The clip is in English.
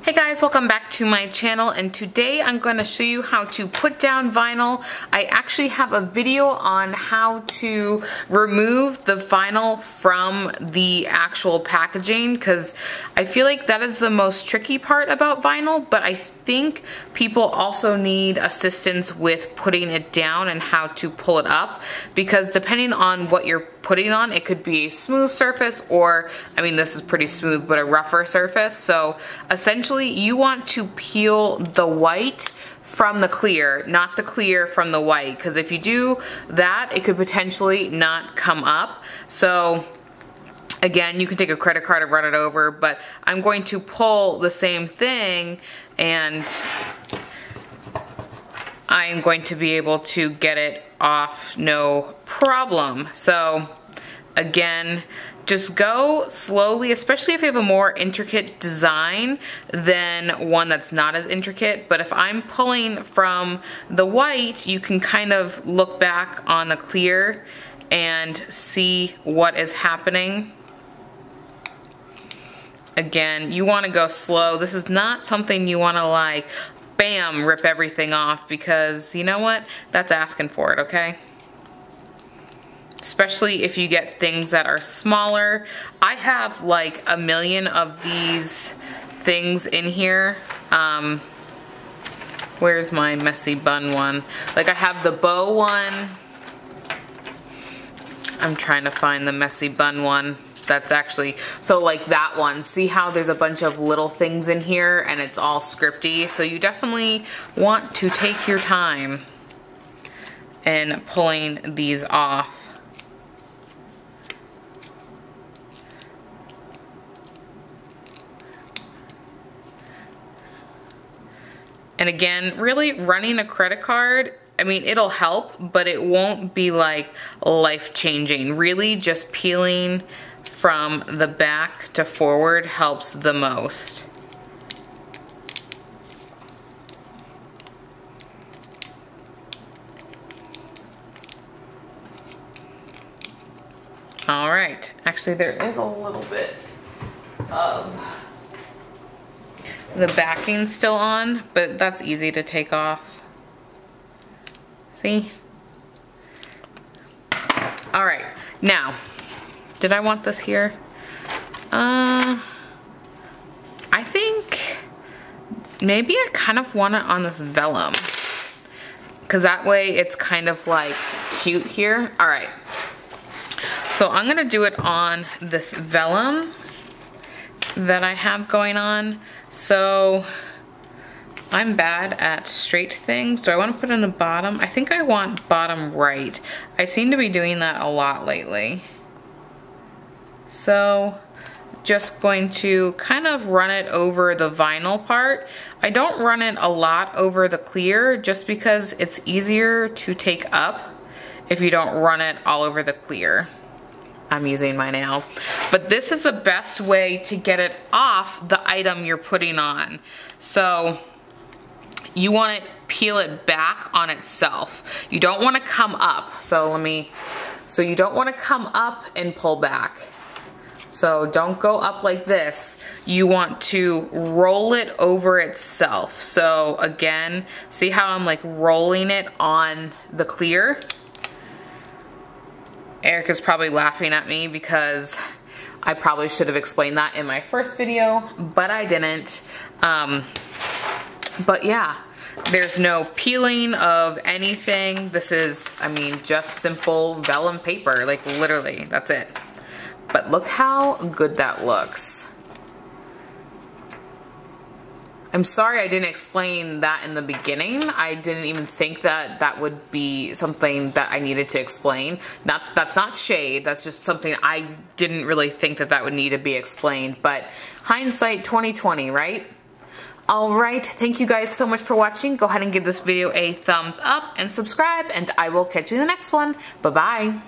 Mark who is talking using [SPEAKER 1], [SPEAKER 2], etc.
[SPEAKER 1] Hey guys, welcome back to my channel, and today I'm going to show you how to put down vinyl. I actually have a video on how to remove the vinyl from the actual packaging, because I feel like that is the most tricky part about vinyl, but I think people also need assistance with putting it down and how to pull it up, because depending on what you're putting on, it could be a smooth surface or, I mean, this is pretty smooth, but a rougher surface. So essentially you want to peel the white from the clear, not the clear from the white, because if you do that, it could potentially not come up. So again, you can take a credit card and run it over, but I'm going to pull the same thing and I'm going to be able to get it off no problem. So again, just go slowly, especially if you have a more intricate design than one that's not as intricate. But if I'm pulling from the white, you can kind of look back on the clear and see what is happening. Again, you want to go slow. This is not something you want to like, bam, rip everything off, because you know what? That's asking for it, okay? Especially if you get things that are smaller. I have like a million of these things in here. Where's my messy bun one? Like I have the bow one. I'm trying to find the messy bun one. That's actually, so like that one, see how there's a bunch of little things in here and it's all scripty? So you definitely want to take your time in pulling these off. And again, really running a credit card, I mean, it'll help, but it won't be like life-changing. Really just peeling from the back to forward helps the most. All right, actually there is a little bit of the backing still on, but that's easy to take off. See? All right, now, did I want this here? I think maybe I kind of want it on this vellum, because that way it's kind of like cute here. All right, so I'm gonna do it on this vellum that I have going on. So I'm bad at straight things. Do I want to put it in the bottom? I think I want bottom right. I seem to be doing that a lot lately. So just going to kind of run it over the vinyl part. I don't run it a lot over the clear just because it's easier to take up if you don't run it all over the clear. I'm using my nail. But this is the best way to get it off the item you're putting on. So you want to peel it back on itself. You don't want to come up. So you don't want to come up and pull back. So don't go up like this. You want to roll it over itself. So again, see how I'm like rolling it on the clear? Erica's probably laughing at me because I probably should have explained that in my first video, but I didn't. But yeah, there's no peeling of anything. This is, I mean, just simple vellum paper, like literally, that's it. But look how good that looks. I'm sorry I didn't explain that in the beginning. I didn't even think that that would be something that I needed to explain. That's not shade, that's just something I didn't really think that that would need to be explained, but hindsight 2020, right? All right, thank you guys so much for watching. Go ahead and give this video a thumbs up and subscribe, and I will catch you in the next one. Bye-bye.